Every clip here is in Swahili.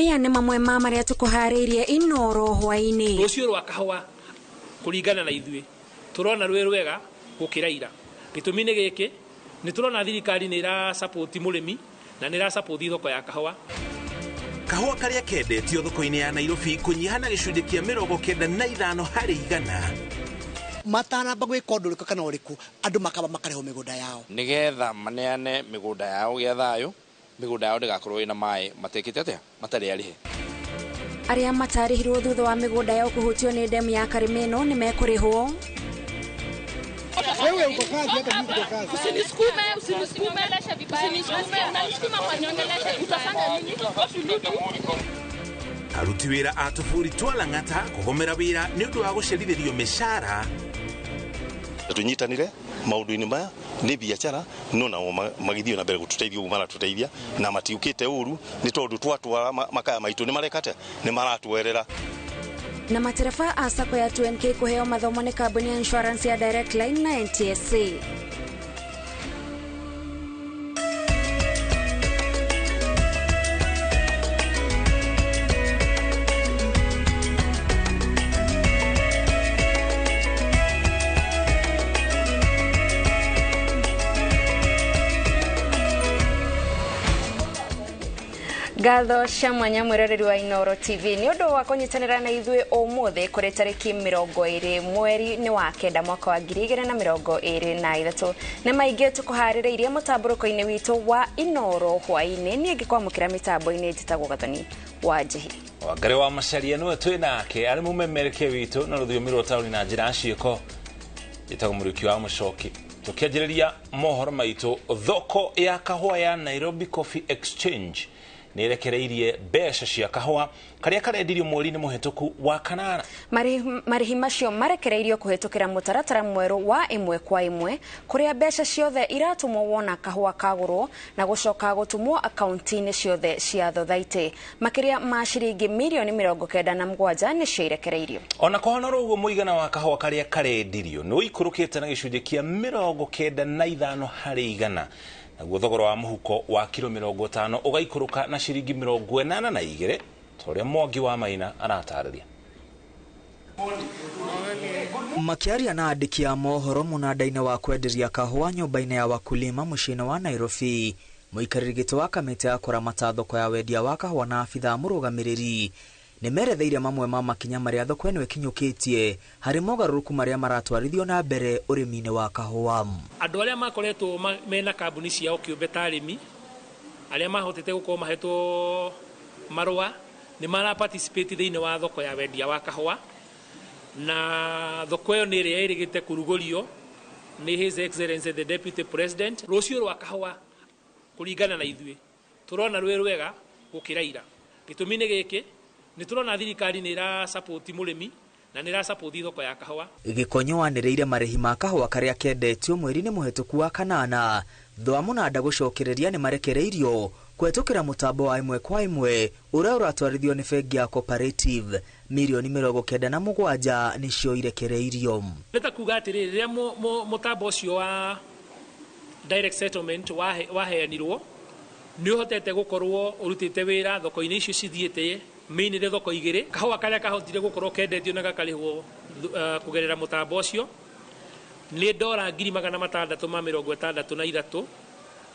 maya nĩ mamwe ma marĩa tũkũharĩirie Inoro hwaĩ-inĩ. Rũciũ rwa kahũa kũringana na ithuĩ tũrona rwĩ rwega gũkĩra ira. Gĩtũmi nĩ gĩkĩ, nĩ tũrona thirikari nĩ ĩra support mũrĩmi na nĩ ĩra support thoko ya kahũa. Kahũa karĩa kendetio thoko-inĩ ya Nairobi kũnyiha na gĩcunjĩ kĩa 95 harĩ 100. Matanamba gwĩka ũndũ ũrĩkũ kana ũrĩkũ, andũ makaba makareho mĩgũnda yao nĩgetha maneane mĩgũnda yao gĩa thayũ, mĩgũnda yao ndĩgakorwo ĩna maĩ matekĩte atĩa matarĩ arĩhe. Arĩa matarĩhirwo thutha wa mĩgũnda yao kũhutio nĩ ndemu ya Karimeno nĩ mekũrĩhwo. Wewe uko kazi hata mimi uko kazi. Usinisukume lesha vibaya. Unanisukuma kwa nyongelesha utafanya nini? Aruti wĩra a Tũbũri twa Lang'ata kũgomera wĩra nĩ ũndũ wa gũcerithĩrio mĩcara. Tunyitanire maũndũ-inĩ maya nĩ biacara no nao magithio na mbere gũtũteithia ũguo maratũteithia na matiukĩte ũru nĩ tondũ twatwara makaya maitũ nĩ marekate nĩ maratwerera. Na matereba a sako ya 2NK kũheo mathomo nĩ kambuni ya insurance ya Direct Line na NTSA. Gatho cia mwanya mwĩroreri wa Inoro TV nĩ ũndũ wa kũnyitanĩra na ithuĩ ũmũthĩ kũrĩ tarĩki 20 mweri nĩ wa kenda mwaka wa 2023 nĩ maingĩ tũkũharĩrĩirie mũtambũrũko-inĩ witũ wa Inoro hwaĩ-inĩ. Niĩ ngĩkwamũkĩra mĩtambo-inĩ njĩtagwo Gathoni wa Njihi. Wangari wa Macharia nĩwe twĩ nake arĩ mũmemerekia witũ na rũthiomi rwa taũni na njĩra ciĩko njĩtagwo mũrĩki wa mũcoki. Tũkĩanjĩrĩria mohoro maitũ, thoko ya kahũa ya Nairobi Coffee Exchange nĩrekereirie mbeca cia kahũa karĩa karendirio mweri-inĩ mũhetũku wa kanana. Marĩhi macio marekereirio kũhetũkĩra mũtaratara mwerũ wa 1 kwa 1 kũrĩa mbeca ciothe iratũmwo wona kahũa kagũrwo na gũcoka gũtũmwo akaunti-inĩ ciothe cia thothaitĩ. Makĩria ma ciringi mirioni 97 nĩcio irekereirio. Ona kũhonora ũguo mũigana wa kahũa karĩa karendirio nĩ ũikũrũkĩte na gĩcunjĩ kĩa 95 harĩ 100. Naguo thogora wa mũhuko wa kilo 50 ũgaikũrũka na ciringi 82 torĩa Mwangi wa Maina aratarĩria. Makiaria na andĩki a mohoro mũnanda-inĩ wa kwenderia kahũa nyũmba-inĩ ya wakulima mũciĩ-inĩ wa Nairobi, mũikarĩri gĩtĩ wa kamĩtĩ ya kũramata thoko ya wendia wa kahũa na abithaa mũrũgamĩrĩri nĩ meretheire mamwe ma makinya marĩa thoko ĩno ĩkinyũkĩtie harĩ mogarũrũku marĩa maratwarithio na mbere ũrĩmi-inĩ wa kahũa. Andũ arĩa makoretwo mena kambuni ciao kĩũmbe ta arĩmi arĩa mahotete gũkorwo mahetwo marũa nĩ mara participate thĩinĩ wa thoko ya wendia wa kahũa, na thoko ĩyo nĩ ĩrĩa ĩrĩgĩte kũrugũrio nĩ His Excellency the Deputy President. Rũciũ rwa kahũa kũringana na ithuĩ tũrona rwĩ rwega gũkĩra ira. Gĩtũmi nĩ gĩkĩ, nĩ tũrona thirikari nĩ ĩra support mũrĩmi na nĩ ĩra support thoko ya kahũa. Gĩkonyo wanĩrĩire marĩhi ma kahũa karĩa kendetio mweri-inĩ mũhetũku wa kanana, thwa mũnanda gũcokereria nĩ marekereirio kũhetũkĩra mũtambo wa 1 kwa 1 ũrĩa ũratwarithio nĩ bengi ya Cooperative. Mirioni 97 nĩcio irekereirio. Nĩta kuga atĩrĩrĩ, rĩrĩa mũtambo ũcio wa direct settlement waheanirwo nĩ ũhotete gũkorwo ũrutĩte wĩra thoko-inĩ icio cithiĩte mĩinĩre thoko igĩrĩ. Kahũa karĩa kahotire gũkorwo kendetio na gakarĩhwo kũgerera mũtambo ũcio nĩ $663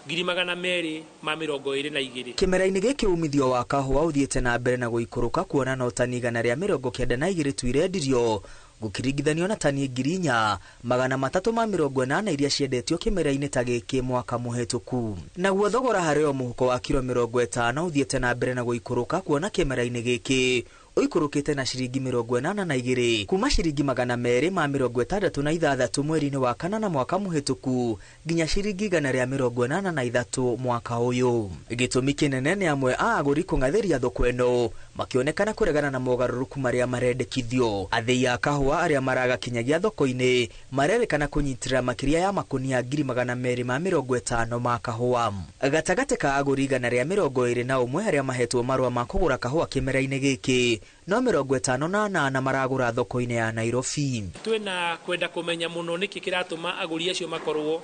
222. Kĩmera-inĩ gĩkĩ umithio wa kahũa ũthiĩte na mbere na gũikũrũka kuona na tani 192 tu irendirio gũkĩringithanio na tani 4,380 iria ciendetio kĩmera-inĩ ta gĩkĩ mwaka mũhetũku. Naguo thogora harĩ o mũhuko wa kilo 50 ũthiĩte na mbere na gũikũrũka kuona kĩmera-inĩ gĩkĩ ũikũrũkĩte na ciringi 82 kuma ciringi 266 mweri-inĩ wa kanana mwaka mũhetũku nginya ciringi 183 mwaka ũyũ. Gĩtũmi kĩnene nĩ amwe a agũri kũng'athĩria thoko ĩno makĩonekana kũregana na mogarũrũku marĩa marendekithio. Athĩi a kahũa arĩa maragakinyagia thoko-inĩ marerĩkana kũnyitĩrĩra makĩria ya makũnia 250 ma kahũa. Gatagatĩ ka agũri 121 arĩa mahetwo marũa ma kũgũra kahũa kĩmera-inĩ gĩkĩ no 58 maragũra thoko-inĩ ya Nairobi. Twĩna kwenda kũmenya mũno nĩkĩ kĩratũma agũri acio makorwo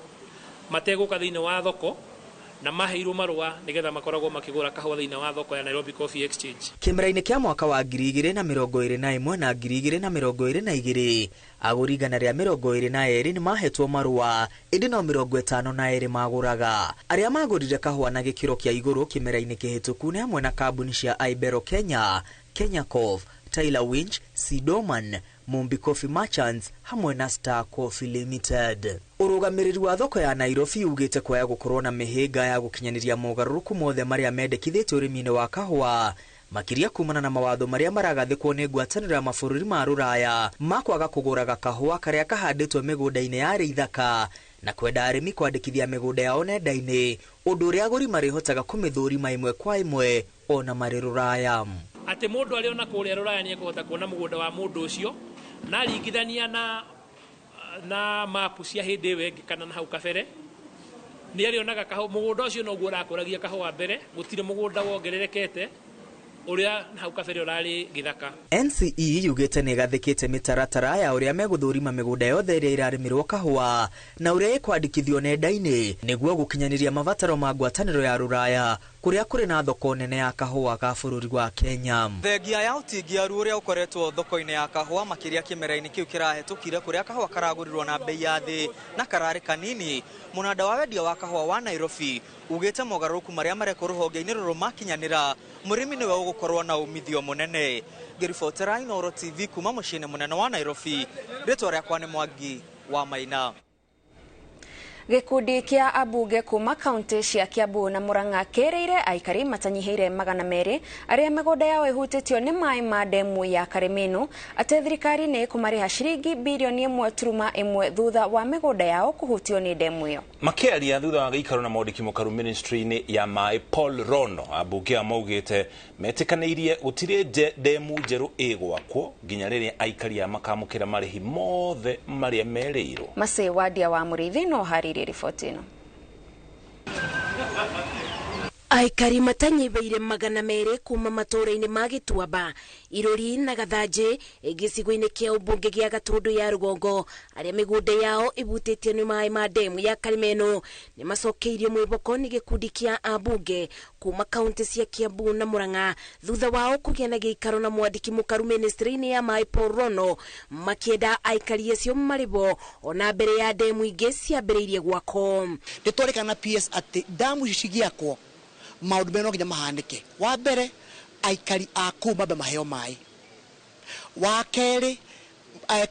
mategũka thĩinĩ wa thoko na maheirwo marũa nigetha makoragwo makigũra kahũa thĩinĩ wa thoko ya Nairobi Coffee Exchange. Kĩmera-inĩ kĩa mwaka wa 2021 na 2022 agũri igana rĩa 22 nĩ mahetwo marũa ĩndĩ no 52 magũraga. Arĩa magũrire kahũa na gĩkĩro kĩa igũrũ kĩmera-inĩ kĩhĩtũku nĩ hamwe na kambuni cia Ibero Kenya, Kenya Coffee, Tyler Winch, Sidoman, Mumbi Coffee Merchants hamwe na Star Coffee Limited. Ũrũgamĩrĩri wa thoko ya Nairobi ugĩte kwaya gũkorwo na mĩhĩnga ya gũkinyanĩria mogarũrũku mothe marĩa mendekithĩtio ũrĩmi-inĩ wa kahũa, makĩria kumana na mawatho marĩa maragathĩkwo nĩ ngwatanĩro ya mabũrũri ma Rũraya ma kwaga kũgũraga kahũa karĩa kahandĩtwo mĩgũnda-inĩ yarĩ ithaka na kwenda arĩmi kwandĩkithia mĩgũnda yao nenda-inĩ, ũndũ ũrĩa agũri marĩhotaga kũmĩthũrima ĩmwe kwa ĩmwe ona marĩ Rũraya. Atĩ mũndũ arĩ ona kũrĩa Rũraya nĩ ekũhota kuona mũgũnda wa mũndũ ũcio na ringithania na mapu cia hĩndĩ ĩyo ĩngĩ kana na hau kabere nĩ arĩonaga mũgũnda ũcio noguo ũrakũragia kahũa mbere, gũtirĩ mũgũnda wongererekete ũrĩa hau kabere ũrarĩ gĩthaka. NCE yugĩte nĩ gathĩkĩte mĩtaratara ya ũrĩa megũthũrima mĩgũnda yothe ĩrĩa ĩrarĩmĩrwo kahũa na ũrĩa ĩkwandĩkithio nenda-inĩ nĩguo gũkinyanĩria mabataro ma ngwatanĩro ya Rũraya kũrĩa kũrĩ na thoko nene ya kahũa ga bũrũri wa Kenya. Thengia ya ũtingiaru ũrĩa ũkoretwo thoko-inĩ ya kahũa makĩria kĩmera-inĩ kĩu kĩrahetũkire kũrĩa kahũa karagũrirwo na bei ya thĩ na kararĩ kanini, mũnanda wa wendia wa kahũa wa Nairobi ugĩte mogarũrũku marĩa mareko rũhonge-inĩ rũrũ makinyanĩra, mũrĩmi nĩwe ũgũkorwo na umithio mũnene. Ngĩribotera Inooro TV kuma mũciĩ-inĩ mũnene wa Nairobi, rĩtwa rĩakwa nĩ Mwangi wa Maina. Gĩkundi kĩa abunge kuma kaunti cia Kiambu na Murang'a kĩrĩire aikari matanyiheire 200 arĩa mĩgũnda yao ĩhutĩtio nĩ maĩ ma ndemu ya Karemenu atĩ thirikari nĩ ĩkũmarĩha ciringi bilioni 1.1 thutha wa mĩgũnda yao kũhutio nĩ ndemu ĩyo. Makĩaria thutha wa gĩikaro na maũndĩki mũkaru ministry-inĩ ya maĩ Paul Rono, abunge maugĩte metĩkanĩirie gũtirĩ ndemu njerũ ĩgwakwo nginya rĩrĩa aikari a makamũkĩra marĩhi mothe marĩa merĩirwo. Masĩ Wadia wa Mũrĩithi no harĩ riboti ĩno. Aikari matanyibeire 200 kuma matũra-inĩ ma Gĩtuamba, Irori na Gathanjĩ gĩcigo-inĩ kĩa ũmbunge gĩa Gatũndũ ya Rũgongo arĩa mĩgũnda yao ĩbutĩtio nĩ maĩ ma ndemu ya Karemenu nĩ macokeirio mwĩboko nĩ gĩkundi kĩa abunge kuma kaunti cia Kiambu na Murang'a thutha wao kũgĩa na gĩikaro na mwandĩki mũkaru ministry-inĩ ya maĩ Paul Rono makĩenda aikari acio marĩbo ona mbere ya ndemu ingĩ ciambĩrĩirie gwako. Nĩtwarĩkana PS atĩ damu ici cigiakwo maũndũ meno nginya mahanĩke. Wa mbere aikari a kũu mambe maheo maĩ. Wa kerĩ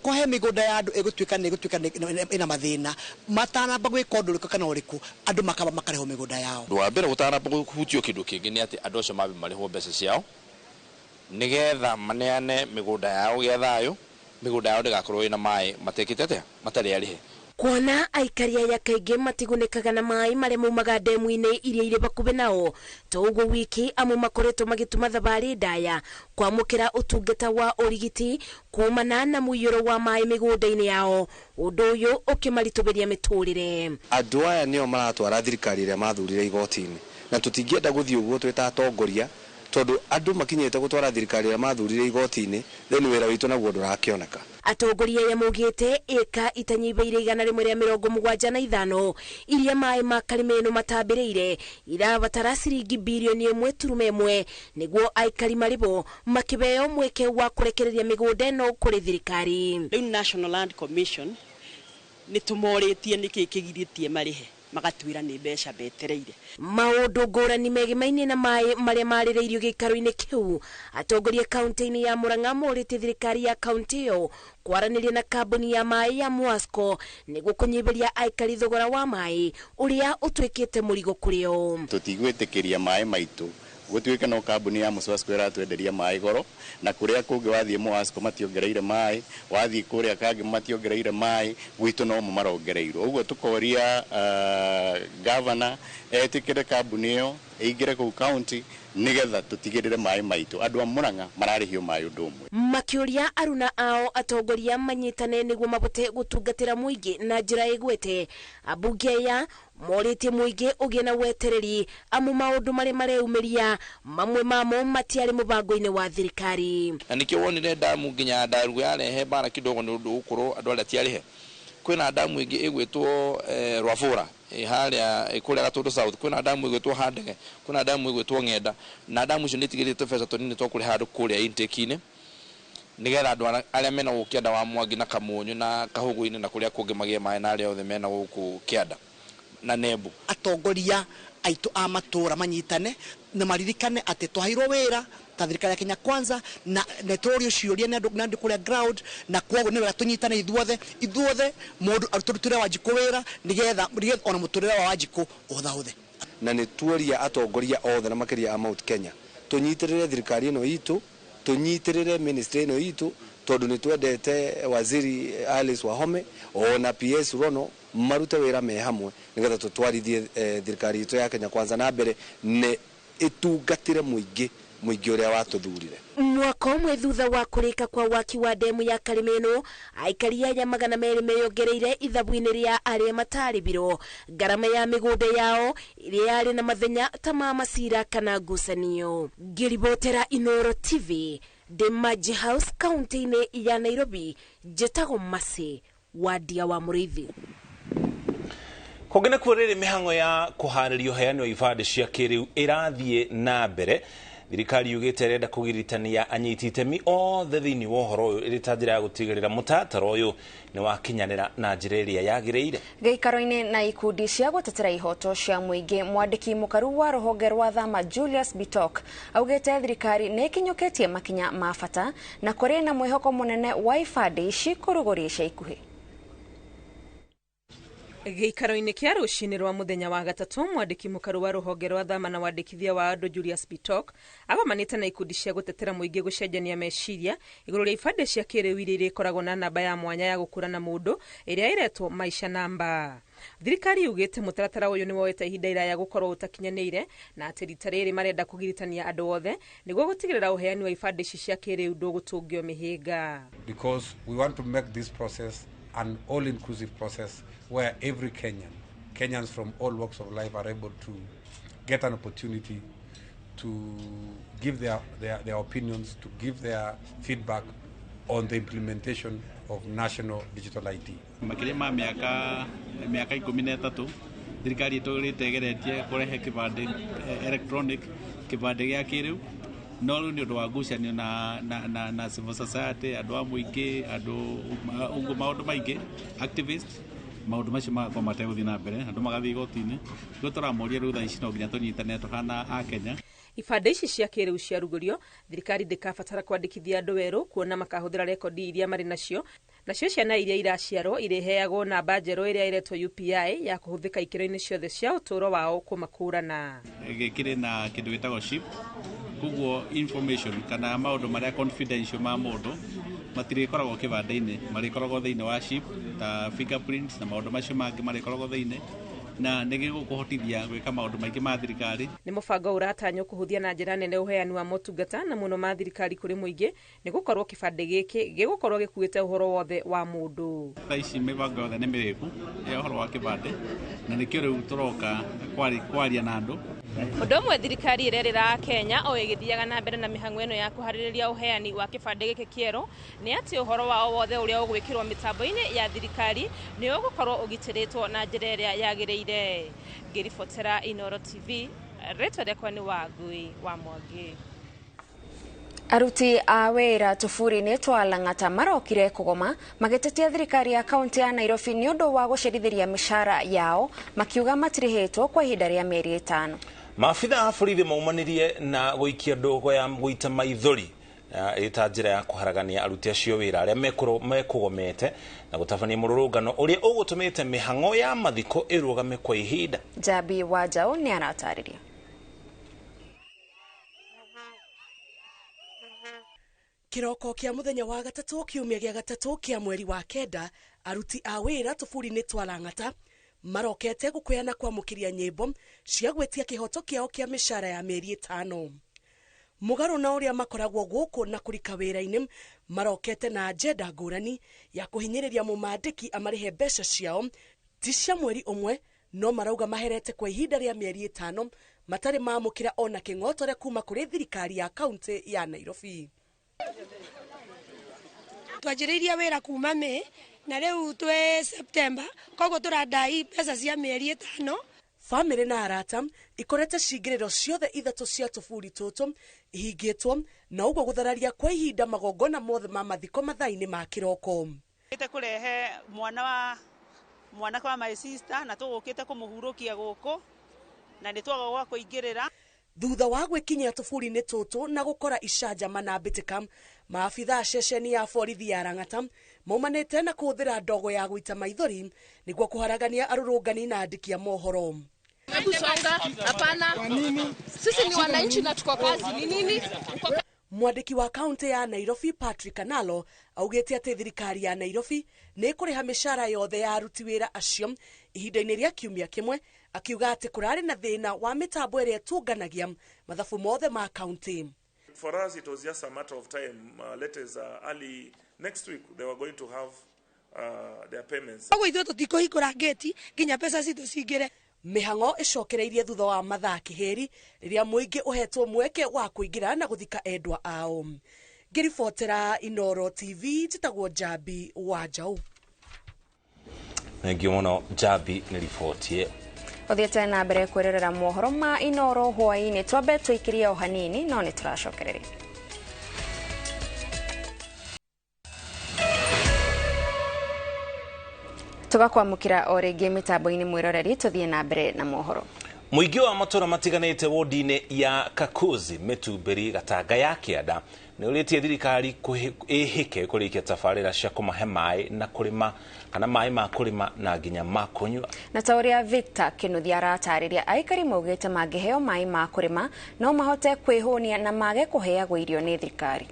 kũhe mĩgũnda ya andũ ĩgũtuĩka ĩna mathĩna matanamba gwĩka ũndũ ũrĩkũ kana ũrĩkũ andũ makaba makarĩhwo mĩgũnda yao. Wa mbere gũtanamba kũhutio kĩndũ kĩngĩ nĩ atĩ andũ acio mambe marĩhwo mbeca ciao nĩgetha maneane mĩgũnda yao gĩa thayũ, mĩgũnda yao ndĩgakorwo ĩna maĩ matekĩte atĩa matarĩ arĩhe. Kuona aikari aya kaingĩ matigunĩkaga na maĩ marĩa maumaga ndemu-inĩ iria irĩ bakuhĩ nao, to ũguo wiki amwe makoretwo magĩtuma thabarĩ ndaya kwamũkĩra ũtungata wa ũrigiti kumana na mũiyũro wa maĩ mĩgũnda-inĩ yao, ũndũ ũyũ ũkĩmaritũhĩria mĩtũrĩre. Andũ aya nĩo maratwara thirikari ĩrĩa mathurire igoti-inĩ na tũtingĩenda gũthiĩ ũguo twĩ ta atongoria, tondũ andũ makinyĩte gũtwara thirikari ĩrĩa mathurire igoti-inĩ, then wĩra witũ naguo ndũrakĩoneka. Atongoria ya maugĩte ĩka itanyibeire 175 iria maĩ ma Karemenu matambĩrĩire irabatara ciringi bilioni 1.1 nĩguo aikari marĩbo makĩbeo mweke wa kũrekereria mĩgũnda ĩno kũrĩ thirikari. Rĩu National Land Commission nĩtũmorĩtie nĩkĩ kĩgirĩtie marĩhe magatuĩra nĩ mbeca betereire. Maũndũ ngũrani megemainie na maĩ marĩa marĩrĩirio gĩikaro-inĩ kĩu, atongoria kaunti-inĩ ya Murang'a morĩtie thirikari ya kaunti ĩyo kwaranĩria na kambuni ya maĩ ya Mwasco nĩguo kũnyiberia aikari thogora wa maĩ ũrĩa ũtuĩkĩte mũrigo kũrĩ o. Tũtigwĩtĩkĩria maĩ maitũ gũtuĩke no kambuni ya Mwasco ĩratwenderia maĩ goro, na kũrĩa kũngĩ wathiĩ Mwasco mationgereire maĩ, wathiĩ kũrĩa kangĩ mationgereire maĩ, gwitũ no marongereirwo. Ũguo tũkoria governor etĩkĩre kambuni ĩyo ĩingĩre kũu county nĩgetha tũtigĩrĩre maĩ maitũ andũ a Murang'a mararĩhio maĩ ũndũ ũmwe. Makĩũria aruna ao atongoria manyitane nĩguo mabote gũtungatĩra mũingĩ na njĩra ĩgwete. Abunge aya morĩtie mũingĩ ũgĩe na wetereri amu maũndũ marĩa mareyumĩria mamwe mamo matiarĩ mũbango-inĩ wa thirikari. Na nĩkĩo wonire damu nginya Ndarugu yarehe bara kidogo nĩ ũndũ ũkorwo andũ arĩa tiarĩhe kwina damu ingi igwitwo Rwafura haria kuria Gatundu South, kwina damu igwitwo Handege, kwina damu igwitwo Ng'enda, na damu icio nitigiritwo pesa tonini to kuri handu kuria intake-ini nigetha andu aria mena guku Kianda wa Mwangi na Kamunyu na Kahugu-ini na kuria kungi magie mai na aria othe mena guku Kianda na Nembu. Atongoria aitu a matura manyitane na maririkane ati twahairwo wira ta thirikari ya Kenya Kwanza na netorio ciuria na ndu kuria ground na kwogo ni wega tunyitane ithuothe mundu arututire Wanjiku wira nigetha ona muturire wa Wanjiku uthahuthe. Na ni tuoria atongoria othe na makiria a Mount Kenya tunyitirire thirikari ino itu, tunyitirire ministry ino itu, tondu ni twendete waziri Alice Wahome ona PS Rono marute wira me hamwe nigetha tutwarithie thirikari itu ya Kenya Kwanza na mbere ne itungatire muingi uria watuthurire. Mwaka umwe thutha wa kurika kwa waki wa demu ya Karimeno, aikari ya 200 meyongereire ithabu-ini ria aria mataribiro garama ya migunda yao iria yari na mathenya ta ma masira kana ngucanio. Ngiribotera Inoro TV de Maji House county-ini ya Nairobi, njetago Masi wadia wa Muriithi. Kogena kurere mihango ya kuharirio heani wa ibade cia kiriu irathie na mbere. Thirikari yugite renda kugiritania anyiti itemi othe thiini wa uhoro uyu iri ta njira ya gutigirira mutatara uyu ni wakinyanira na njira iria yagireire. Giikaro-ini na ikundi cia gutetera ihoto cia muingi, mwandiki mukaru wa ruhonge rwa thama Julius Bitok augite thirikari ni ikinyukitie makinya ma bata na kuri na mwihoko munene wa ibade ici kuruguria cia ikuhi. Giikaro-ini kia rucini rwa muthenya wa gatatu, mwandiki mukaru wa ruhonge rwa thama na wandikithia wa andu Julius Bitok agomanite na ikundi cia gutetera muingi gucenjania meciria iguru ria ibande cia kiriu iria irikoragwo na namba ya mwanya ya gukurana mundu iria iretwo maisha namba. Thirikari yugite mutaratara uyu ni woete ihinda iraya gukorwo utakinyanire na ati rita riri marenda kugiritania andu othe niguo gutigirira uheani wa ibande ici cia kiriu ndugutungio mihinga. Because we want to make this process an all-inclusive process where every Kenyans from all walks of life are able to get an opportunity to give their opinions, to give their feedback on the implementation of national digital ID. Makiri ma miaka 13 thirikari itugeretie kurehe kibande electronic kibande gia kiriu no ni undu wa ngucanio na civil society, andu a muingi, andu ungu maundu maingi, activists, maundu macio magakorwo mateguthii na mbere, andu magathii igoti-ini. Rĩu tũramoria rĩu thaa ici no nginya tũnyitane tũhana a Kenya. Ibande ici cia kiriu cia rugurio, thirikari ndikabatara kwandikithia andu weru kuona makahuthira rekodi iria mari nacio. Nacio ciana iria iraciarwo ireheagwo namba njerũ iria iretwo UPI ya kuhuthika ikiro-ini ciothe cia uturo wao kumakurana. Gĩkĩrĩ na kĩndũ gĩtagwo chip, koguo information kana maundu maria confidential ma mundu matirikoragwo kibande-ini, marikoragwo thiini wa chip ta fingerprints na maundu macio mangi marikoragwo thiini na nigigukuhotithia gwika maundu maingi ma thirikari. Ni mubango uratanywo kuhuthia na njira nene uheani wa motungata na muno ma thirikari kuri muingi ni gukorwo kibande giki gigukorwo gikuite uhoro wothe wa mundu. Ici mibango yothe ni miriku ya uhoro wa kibande na nikio riu turoka kwaria na andu. Undu umwe thirikari irerera Kenya o igithiaga na mbere na mihango ino ya kuhaririria uheani wa kibande giki kieru ni ati uhoro wao wothe uria ugwikirwo mitambo-ini ya thirikari ni ugukorwo ugitiritwo na njira iria yagireire. Ngiribotera Inoro TV, rĩtwa rĩakwa nĩ Wangui wa Mwangi. Aruti a wĩra tũbũri-inĩ twa Lang'ata marokire kũgoma magĩtetia thirikari ya kaunti ya Nairobi nĩ ũndũ wa gũcerithĩria mĩcara yao makiuga matirĩhĩtwo kwa ihinda rĩa mĩeri 5. Maabitha a borithi maumanirie na gũikia ndogo ya gũita maithori ita njira ya kuharagania aruti acio wira aria mekugomete na gutabania mururungano uria ugutumite mihango ya mathiko irugame kwa ihinda. Jabi Wajao ni anatariria. Kiroko kia muthenya wa gatatu kiumia gia gatatu kia mweri wa kenda, aruti a wira tũbũri-inĩ twa Lang'ata marokete gũkũyana kwamukiria nyĩmbo cia gwetia kihoto kiao kia mĩcara ya mĩeri 5. Mugaru na uria makoragwo guku na kurika wira-ini marokete na agenda ngũrani ya kuhinyiriria mumandiki amarihe mbeca ciao ti cia mweri umwe, no marauga maherete kwa ihinda ria mĩeri 5 matari maamukira ona king'otore kuma kuri thirikari ya kaunti ya Nairobi. Twajiriria wira kuma na riu twe September koguo turadai pesa cia mieri 5. Family na arata ikorete cingiriro ciothe ithatu cia tuburi tutu ihingitwo na uguo guthararia kwa ihinda magongona mothe ma mathiko mathaini ma kiroko. Ite kurehe mwana kwa my sister na tugukite kumuhurukia guku na nitwaga gwa kuingirira. Thutha wa gwikinyia tuburi-ini tutu na gukora icanjama na mbitika, maabitha ceceni ya borithi ya Lang'ata maumanite na kuhuthira ndogo ya guita maithori niguo kuharagania arurungani na andiki a mohoro. Hebu songa, hapana. Kwa nini? Sisi ni wananchi na tuko kazi. Ni nini? Mwandiki wa kaunti ya Nairobi Patrick Analo augite ati thirikari ya Nairobi ni kuriha mishara yothe ya aruti wira acio ihinda-ini ria kiumia kimwe, akiuga ati kurari na thina wa mitambo iria tunganagia mathabu mothe ma kaunti. For us it was just a matter of time. Let us early next week they were going to have their payments. Ogo ithu tutikuhingura gate nginya pesa citu cingire. Mihango icokereirie thutha wa mathaa kiheri riria muingi uhetwo mweke wa kuingira na guthika endwa ao. Ngiribotera Inoro TV titagwo Jabi wa Jau. Thank you muno Jabi ni riboti. Uthiete na mbere kwirerera mohoro ma Inoro hwaini twambe twikiria o hanini no ni turacokereria. Tugakwamukira o ringi mitambo-ini mwiroreri tuthie na mbere na mohoro. Muingi wa matura matiganite wodi-ini ya Kakuzi Mitumberi Gatanga ya Kianda ni uritie thirikari ihike kurikia tafarira cia kumahe mai na kurima kana mai ma kurima na nginya ma kunywa. Na tauria Victor Kinuthia aratariria aikari maugite mangiheo mai ma kurima no mahote kwihunia na mage kuheagwo irio ni thirikari.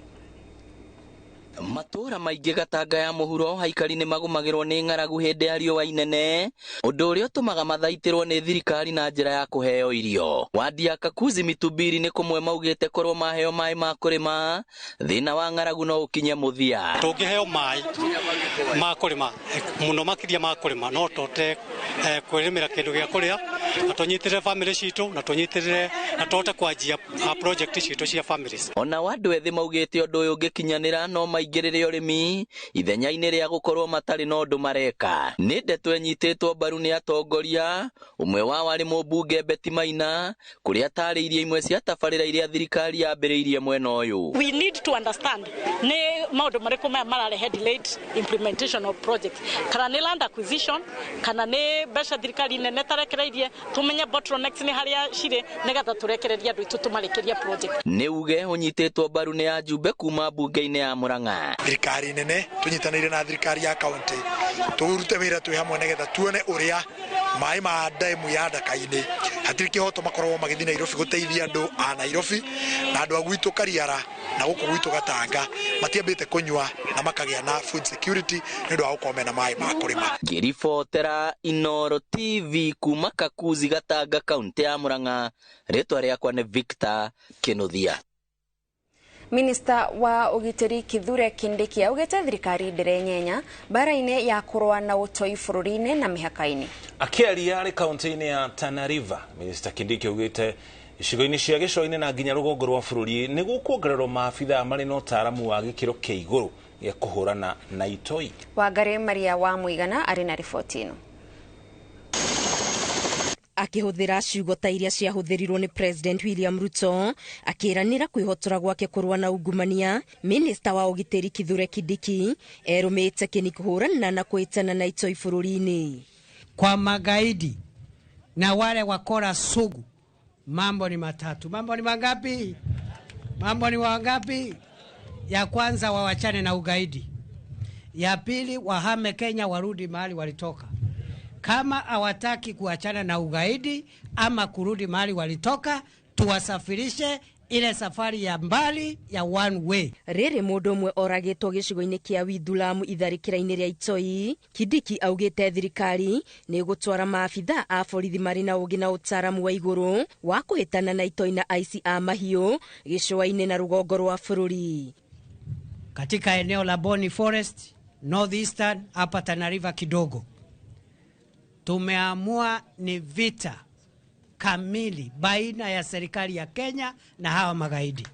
Matura maingi Gatanga ya muhuro haikari ni magumagirwo ni ng'aragu hindi ya riũa inene, undu uria utumaga mathaitirwo ni thirikari na njira ya kuheo irio. Wadi ya Kakuzi Mitumberi ni kumwe maugite korwo maheo mai ma kurima thina wa ng'aragu no ukinye muthia. Tungiheo mai ma kurima muno makiria ma kurima no tote kwirimira kindu gia kuria na tunyitirire family citu na tunyitirire na tote kwanjia project citu cia families. Ona wandu ethi maugite undu uyu ngikinyanira no maingirire urimi ithenya-ini ria gukorwo matari no ndu mareka. Ni ndeto enyititwo mbaru ni atongoria, umwe wao ari mubunge Beti Maina kuria atariirie imwe cia tabarira iria thirikari yambiriirie mwena uyu. We need to understand ni maundu mariku mararehe delayed implementation of projects, kana ni land acquisition kana ni besha thirikari nene tarekereirie tumenye bottlenecks ni haria cire nigetha turekereria andu itu tumarikiria project. Ni uge unyititwo mbaru ni ajumbe kuma bunge-ini ya Murang'a. Thirikari nene tunyitanire na thirikari ya kaunti turute wira twi hamwe nigetha tuone uria mai ma daimu ya Daka-ini hatiri kihoto makorwo magithii Nairobi guteithia andu a Nairobi na andu agwitu Kariara na guku gwitu Gatanga matiambite kunywa na makagia na food security nindu wa gukome na mai ma kurima. Ngiribotera Inoro TV kuma Kakuzi Gatanga kaunti ya Murang'a, ritwa riakwa ni Victor Kinuthia. Minister wa ugitiri Kithure Kindiki augite thirikari ndirenyenya bara-ini ya kurwa na utoi bururi-ini na mihaka-ini. Akiaria ari kaunti-ini ya Tana River, Minister Kindiki augite icigo-ini cia gicua-ini na nginya rugongo rwa bururi ni gukuongererwo maabitha mari na utaramu wa gikiro kia iguru gia kuhurana na itoi. Wangari Maria wa Muigana ari na riboti ino. Akihuthira ciugo ta iria ciahuthirirwo ni President William Ruto akiranira kwihotora gwake kurwa na ungumania, Minister wa ugitiri Kithure Kindiki erumite kini kuhurana na kuitana na itoi bururi-ini. Kwa magaidi na wale wakora sugu, mambo ni matatu. Mambo ni mangapi? Mambo ni wangapi? Ya kwanza wawachane na ugaidi. Ya pili wahame Kenya warudi mahali walitoka. Kama hawataki kuachana na ugaidi ama kurudi mahali walitoka, tuwasafirishe ile safari ya mbali ya one way. Riri mundu umwe oragitwo gicigo-ini kia Withulamu itharikira-ini ria itoi. Kindiki augite thirikari ni gutwara maabitha a borithi mari na ugi na utaramu wa iguru wa kuhitana na itoi na aici a mahiu gicua-ini na rugongo rwa bururi. Katika eneo la Boni Forest, Northeastern, hapa Tana River kidogo, tumeamua ni vita kamili baina ya serikali ya Kenya na hawa magaidi.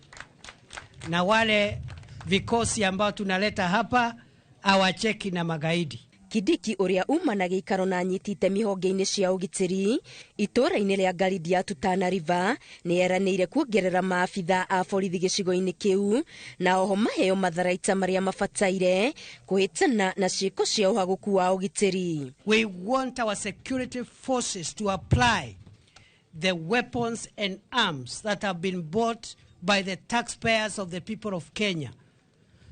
Na wale vikosi ambao tunaleta hapa hawacheki na magaidi. Kidiki uria umanaga ikaro na nyitite mihonge-ini cia ugitiri itura-ini ria Garidia Tana River ni eranĩire kuongerera maabitha a borithi gĩcigo-inĩ kĩu na oho maheo matharaita maria mabataire kuhitana na ciĩko cia uhaguku wa ugitiri. We want our security forces to apply the weapons and arms that have been bought by the taxpayers of the people of Kenya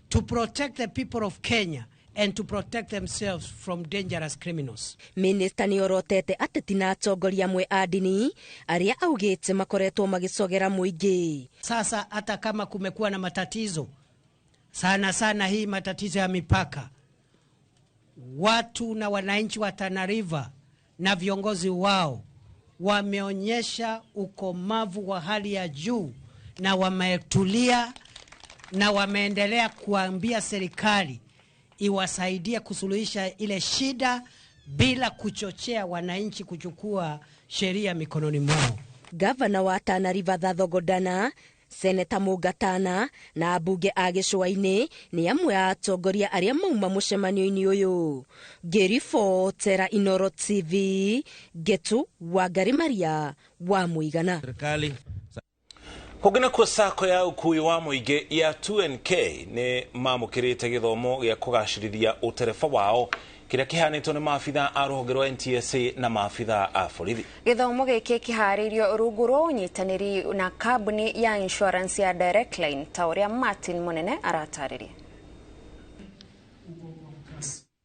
to protect the people of Kenya and to protect themselves from dangerous criminals. Minister ni orotete ateti na atongoria amwe a ndini aria augite makoretwo magicogera muingi. Sasa hata kama kumekuwa na matatizo sana hii matatizo ya mipaka, watu na wananchi wa Tana River na viongozi wao wameonyesha ukomavu wa hali ya juu na wametulia na wameendelea kuambia serikali iwasaidie kusuluhisha ile shida bila kuchochea wananchi kuchukua sheria mikononi mwao. Gavana wa Tana River Thathogodana, Seneta Mugatana na abunge a gĩcũa-inĩ ni amwe a atongoria aria mauma mũcemanio-inĩ ũyũ. Tera Inoro TV, Getu Wangari Maria wa Mũigana. Serikali kugina kwa sako ya ukui wa muige ya 2NK ni mamukirite githomo gya kugacirithia uterefa wao kiria kihanitwo ni maabitha a ruhonge rwa NTSA na maabitha a borithi. Githomo giki kiharirio rungu rwa unyitaniri na kambuni ya insurance ya Direct Line ta uria Martin Munene aratariria.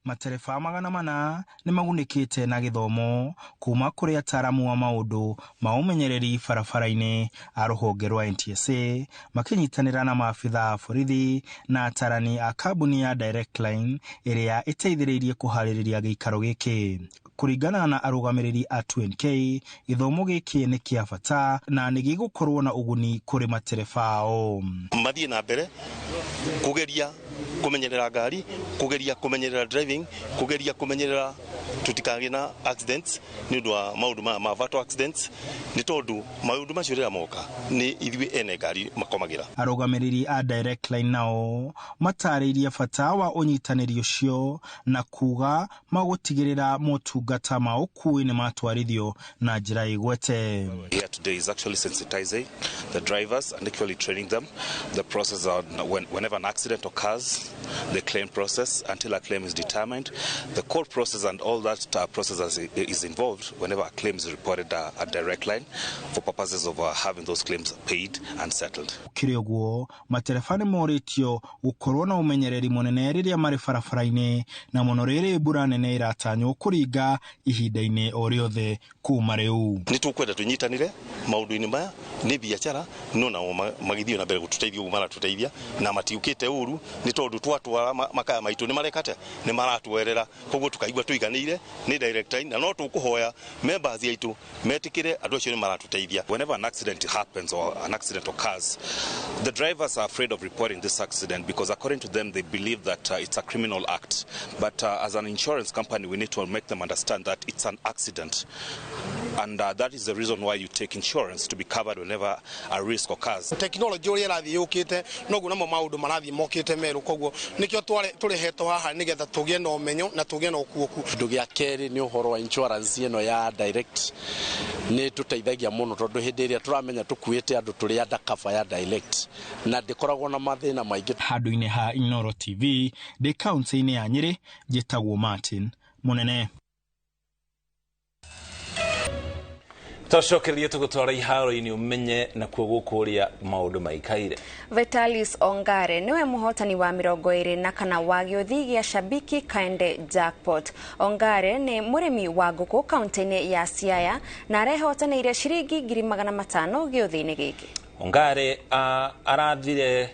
Matereba magana mana ni magunikite na githomo kuma kuri ataramu wa maundu ma umenyereri barabara-ini a ruhonge rwa NTSA makinyitanira na maabitha a borithi na atarani a kambuni ya Direct Line iria iteithiririe kuhaririria giikaro giki. Kuringana na arugamiriri a 2NK, githomo giki ni kia bata na ni gigukorwo na uguni kuri matereba ao. Mathie na mbere kugeria kumenyerera ngari, kugeria kumenyerera driving, kugeria kumenyerera tutikage na accidents ni undu wa maundu ma fatal accidents ni tondu maundu macio rira moka ni ithui ene ngari makomagira. Arugamiriri a Direct Line nao mataririe bata wa unyitaniri ucio na kuga magutigirira motungata ma ukui ni matwarithio na njira igwete. Here today is actually sensitizing the drivers and actually training them the process on whenever an accident occurs, the claim process until a claim is determined, the court process and all that process is involved whenever a claim is reported at Direct Line for purposes of having those claims paid and settled. Kirioguo matereba ni moritio gukorwo na umenyereri munene riria mari barabara-ini na muno riri mbura nene iratanywo kuringa ihinda-ini o riothe kuma riu. Ni tukwenda tunyitanire maundu-ini maya ni biashara no na magithio na mbere gututeithia umara tuteithia na matiukite uru ni tondu twatwara makaya maitu ni marekate ni maratwerera koguo tukaigwa tuiganire ni Direct Line na no tukuhoya members yaitu metikire andu acio ni maratuteithia. Whenever an accident happens or an accident occurs, the drivers are afraid of reporting this accident because according to them they believe that it's a criminal act, but as an insurance company we need to make them understand that it's an accident. And that is the reason why you take insurance, to be covered whenever a risk occurs. Technology uri rathi yukite nogu namo maundu marathi mokite meru koguo nikio turihetwo haha nigetha tugie no menyo na tugie no kuoku. Ndu gya keri ni uhoro wa insurance ino ya Direct ni tuteithagia muno tondu hindi iria turamenya tukuite andu turi anda cover ya Direct na ndikoragwo na mathina maingi. Handu-ini ha Inoro TV de county-ini ya Nyeri njitagwo Martin Munene. Toshokeria tugutwara iharo-ini umenye na kugukuria maundu maikaire. Vitalis Ongare niwe muhotani wa 24 wa gĩuthi gĩa Shabiki Kainde Jackpot. Ongare ni murimi wa nguku kaunti-ini ya Siaya na arehotanĩire ciringi 500,000 gĩuthi-ini gĩkĩ. Ongare ararathire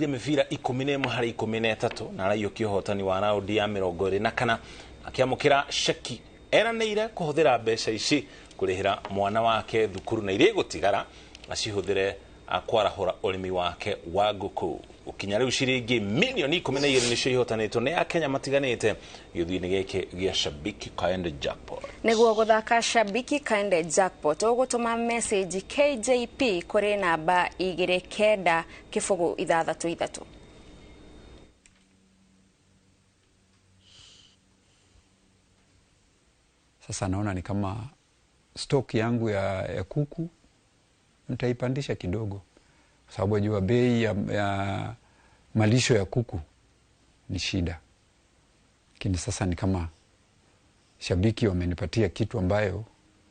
mibira 11 hari 13 na araiyũkia ũhotani wa raundi ya 24 akiamũkĩra sheki eranĩire kuhũthĩra mbeca ici kurihira mwana wake thukuru na irie gutigara acihũthĩre akwarahũra ũrĩmi wake wa nguku. Ukinya riu ciringi milioni 12 nicio ihotanĩtwo ni Akenya matiganĩte gĩuthi-inĩ gĩkĩ gĩa Shabiki Kainde Jackpot. Nĩguo guthaka Shabiki Kainde Jackpot ũgũtũma message KJP kuri namba 2963. Sasa naona ni kama stock yangu ya kuku nitaipandisha kidogo, kwa sababu najua bei ya malisho ya kuku ni shida. Lakini sasa ni kama shabiki wamenipatia kitu ambayo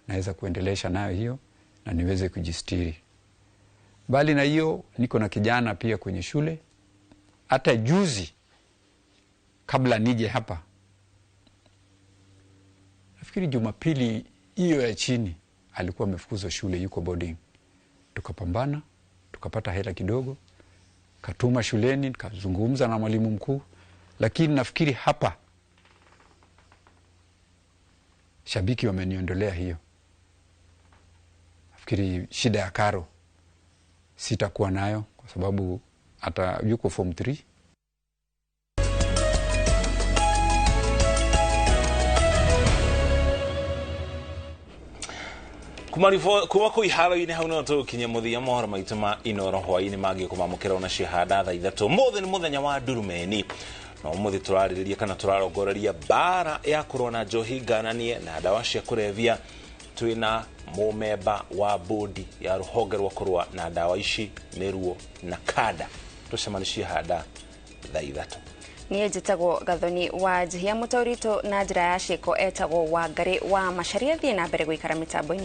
naweza kuendelesha nayo hiyo na niweze kujistiri. Bali na hiyo, niko na kijana pia kwenye shule. Hata juzi kabla nije hapa, nafikiri Jumapili hiyo ya chini, alikuwa amefukuzwa shule, yuko boarding. Tukapambana, tukapata hela kidogo, katuma shuleni, kazungumza na mwalimu mkuu. Lakini nafikiri hapa shabiki wameniondolea hiyo. Nafikiri shida ya karo sitakuwa nayo, kwa sababu hata yuko form 3. kuma ku iharo-inĩ hau no tũkinya mũthia mohoro maitũ ma Inoro hwaĩ-inĩ mangĩ kũmamũkĩra ona cihanda thaa 3. Mũthĩ nĩ mũthenya wa ndurumeni, na ũmũthĩ tũrarĩrĩria kana tũrarongoreria bara ya kũrũa na njohi ngananie na ndawa cia kũrebia. Twĩna mũmemba wa bodi ya rũhonge rwa kũrũa na ndawa ici nĩruo na kada, tũcemanicie handa thaa 3. Niĩ njĩtagwo Gathoni wa Njihia, mũtaũri witũ na njĩra ya ciĩko etagwo Wangari wa Macharia. Thiĩ na mbere gũikara mĩtambo-inĩ.